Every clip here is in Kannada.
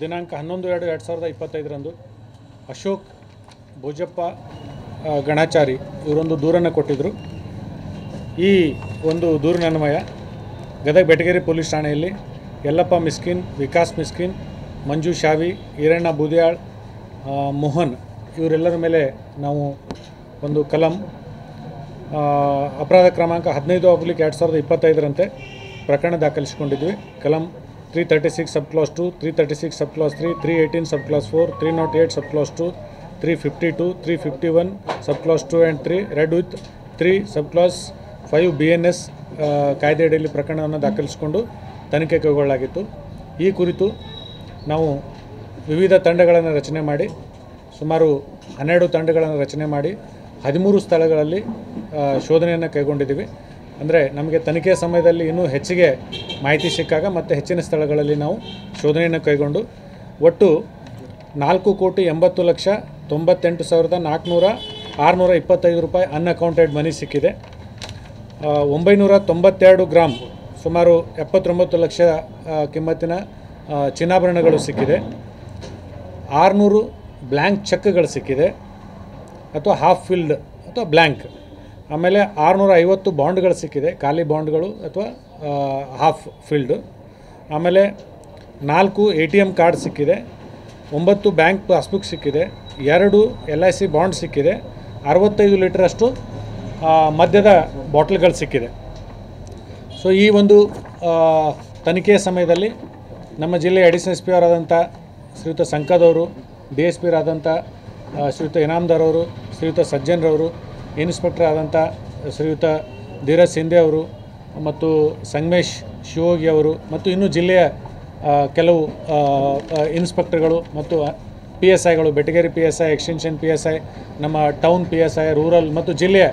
ದಿನಾಂಕ 11/2/2025 ಅಶೋಕ್ ಭೋಜಪ್ಪ ಗಣಾಚಾರಿ ಇವರೊಂದು ದೂರನ್ನು ಕೊಟ್ಟಿದ್ದರು. ಈ ಒಂದು ದೂರಿನನ್ವಯ ಗದಗ ಬೆಟಗೇರಿ ಪೊಲೀಸ್ ಠಾಣೆಯಲ್ಲಿ ಯಲ್ಲಪ್ಪ ಮಿಸ್ಕಿನ್, ವಿಕಾಸ್ ಮಿಸ್ಕಿನ್, ಮಂಜು ಶಾವಿ, ಈರಣ್ಣ ಬೂದಿಯಾಳ್, ಮೋಹನ್ ಇವರೆಲ್ಲರ ಮೇಲೆ ನಾವು ಒಂದು ಕಲಂ ಅಪರಾಧ ಕ್ರಮಾಂಕ 15/2025 ಪ್ರಕರಣ ದಾಖಲಿಸಿಕೊಂಡಿದ್ವಿ. ಕಲಂ 336 sub class 2, 336 sub class 3, 318 sub class 4, 308 sub class 2, 352, 351 sub class 2 and 3 read with 3 sub class 5 BNS ಕಾಯ್ದೆಯಡಿಯಲ್ಲಿ ಪ್ರಕರಣವನ್ನು ದಾಖಲಿಸಿಕೊಂಡು ತನಿಖೆ ಕೈಗೊಳ್ಳಲಾಗಿತ್ತು. ಈ ಕುರಿತು ನಾವು ವಿವಿಧ ತಂಡಗಳನ್ನು ರಚನೆ ಮಾಡಿ ಸುಮಾರು 12 ತಂಡಗಳನ್ನು ರಚನೆ ಮಾಡಿ 13 ಸ್ಥಳಗಳಲ್ಲಿ ಶೋಧನೆಯನ್ನು ಕೈಗೊಂಡಿದ್ದೀವಿ. ಅಂದರೆ ನಮಗೆ ತನಿಖೆ ಸಮಯದಲ್ಲಿ ಇನ್ನೂ ಹೆಚ್ಚಿಗೆ ಮಾಹಿತಿ ಸಿಕ್ಕಾಗ ಮತ್ತು ಹೆಚ್ಚಿನ ಸ್ಥಳಗಳಲ್ಲಿ ನಾವು ಶೋಧನೆಯನ್ನು ಕೈಗೊಂಡು ಒಟ್ಟು 4,80,98,625 ರೂಪಾಯಿ ಅನ್ಅಕೌಂಟೆಡ್ ಮನಿ ಸಿಕ್ಕಿದೆ. 992 ಗ್ರಾಮ್ ಸುಮಾರು 79 ಲಕ್ಷ ಕಿಮ್ಮತ್ತಿನ ಚಿನ್ನಾಭರಣಗಳು ಸಿಕ್ಕಿದೆ. 600 ಬ್ಲ್ಯಾಂಕ್ ಚೆಕ್ಗಳು ಸಿಕ್ಕಿದೆ ಅಥವಾ ಹಾಫ್ ಫಿಲ್ಡ್ ಅಥವಾ ಬ್ಲ್ಯಾಂಕ್. ಆಮೇಲೆ 650 ಬಾಂಡ್ಗಳು ಸಿಕ್ಕಿದೆ, ಖಾಲಿ ಬಾಂಡ್ಗಳು ಅಥವಾ ಹಾಫ್ ಫಿಲ್ಡ್. ಆಮೇಲೆ 4 ATM ಕಾರ್ಡ್ ಸಿಕ್ಕಿದೆ, 9 ಬ್ಯಾಂಕ್ ಪಾಸ್ಬುಕ್ ಸಿಕ್ಕಿದೆ, 2 LIC ಬಾಂಡ್ ಸಿಕ್ಕಿದೆ, 65 ಲೀಟರಷ್ಟು ಮದ್ಯದ ಬಾಟಲ್ಗಳು ಸಿಕ್ಕಿದೆ. ಸೊ ಈ ಒಂದು ತನಿಖೆಯ ಸಮಯದಲ್ಲಿ ನಮ್ಮ ಜಿಲ್ಲೆಯ ಅಡಿಷನಲ್ SP ಅವರಾದಂಥ ಶ್ರೀಯುತ ಸಂಕದವರು, DSP ಅವರಾದಂಥ ಶ್ರೀಯುತ ಇನಾಮದಾರವರು, ಶ್ರೀಯುತ ಸಜ್ಜನ್ರವರು, ಇನ್ಸ್ಪೆಕ್ಟರ್ ಆದಂಥ ಶ್ರೀಯುತ ಧೀರಜ್ ಸಿಂಧೆ ಅವರು ಮತ್ತು ಸಂಗಮೇಶ್ ಶಿವೋಗಿ ಅವರು ಮತ್ತು ಇನ್ನೂ ಜಿಲ್ಲೆಯ ಕೆಲವು ಇನ್ಸ್ಪೆಕ್ಟರ್ಗಳು ಮತ್ತು PSIಗಳು, ಬೆಟಗೇರಿ PSI, ಎಕ್ಸ್ಟೆನ್ಷನ್ PSI, ನಮ್ಮ ಟೌನ್ PSI, ರೂರಲ್ ಮತ್ತು ಜಿಲ್ಲೆಯ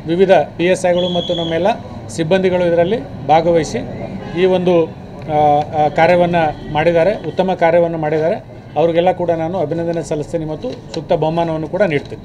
ವಿವಿಧ PSIಗಳು ಮತ್ತು ನಮ್ಮೆಲ್ಲ ಸಿಬ್ಬಂದಿಗಳು ಇದರಲ್ಲಿ ಭಾಗವಹಿಸಿ ಈ ಒಂದು ಕಾರ್ಯವನ್ನು ಮಾಡಿದ್ದಾರೆ, ಉತ್ತಮ ಕಾರ್ಯವನ್ನು ಮಾಡಿದ್ದಾರೆ. ಅವರಿಗೆಲ್ಲ ಕೂಡ ನಾನು ಅಭಿನಂದನೆ ಸಲ್ಲಿಸ್ತೀನಿ ಮತ್ತು ಸೂಕ್ತ ಬಹುಮಾನವನ್ನು ಕೂಡ ನೀಡ್ತೀನಿ.